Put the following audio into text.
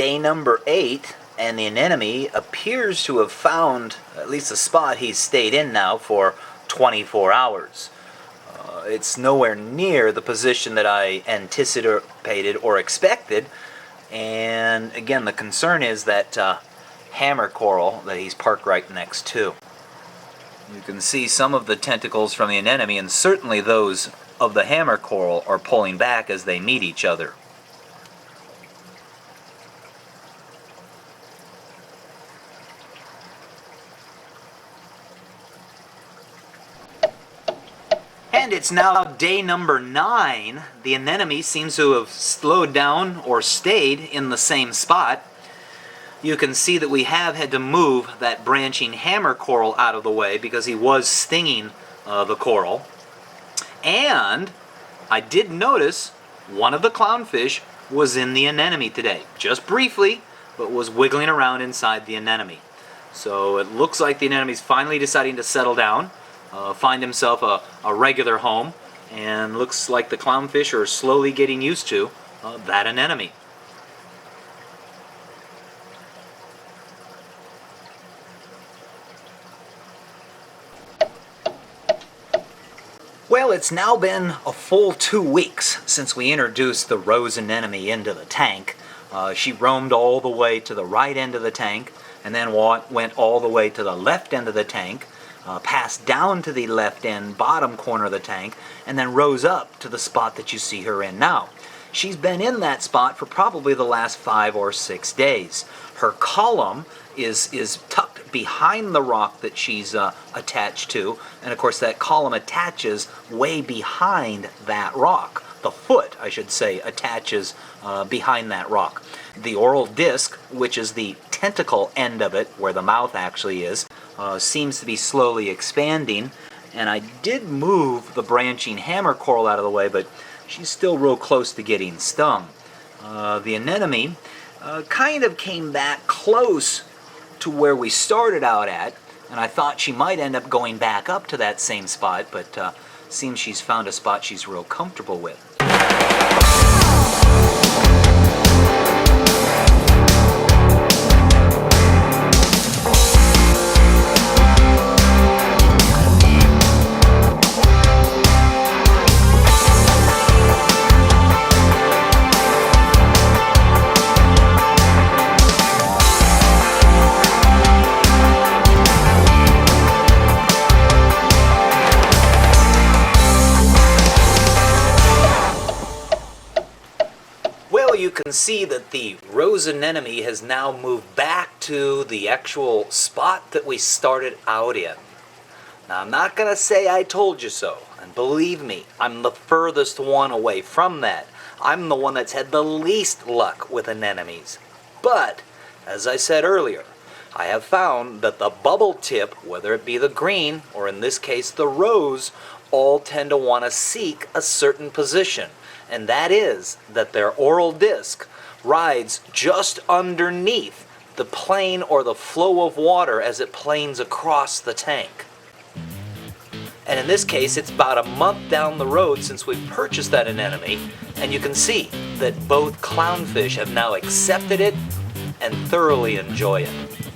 day number 8, and the anemone appears to have found at least a spot he's stayed in now for 24 hours. It's nowhere near the position that I anticipated or expected, and again the concern is that hammer coral that he's parked right next to. You can see some of the tentacles from the anemone, and certainly those of the hammer coral are pulling back as they meet each other. And it's now day number 9. The anemone seems to have slowed down or stayed in the same spot. You can see that we have had to move that branching hammer coral out of the way because he was stinging the coral. And I did notice one of the clownfish was in the anemone today, just briefly, but was wiggling around inside the anemone. So it looks like the anemone's finally deciding to settle down, find himself a regular home, and looks like the clownfish are slowly getting used to that anemone. Well, it's now been a full 2 weeks since we introduced the Rose Anemone into the tank. She roamed all the way to the right end of the tank, and then went all the way to the left end of the tank, passed down to the left end bottom corner of the tank, and then rose up to the spot that you see her in now. She's been in that spot for probably the last 5 or 6 days. Her column is tucked behind the rock that she's attached to, and of course that column attaches way behind that rock. The foot, I should say, attaches behind that rock. The oral disc, which is the tentacle end of it, where the mouth actually is, seems to be slowly expanding, and I did move the branching hammer coral out of the way, but she's still real close to getting stung. The anemone kind of came back close to where we started out at, and I thought she might end up going back up to that same spot, but seems she's found a spot she's real comfortable with. You can see that the Rose Anemone has now moved back to the actual spot that we started out in. Now, I'm not going to say I told you so, and believe me, I'm the furthest one away from that. I'm the one that's had the least luck with anemones. But, as I said earlier, I have found that the bubble tip, whether it be the green, or in this case the rose, all tend to want to seek a certain position. And that is that their oral disc rides just underneath the plane or the flow of water as it planes across the tank. And in this case, it's about a month down the road since we've purchased that anemone, and you can see that both clownfish have now accepted it and thoroughly enjoy it.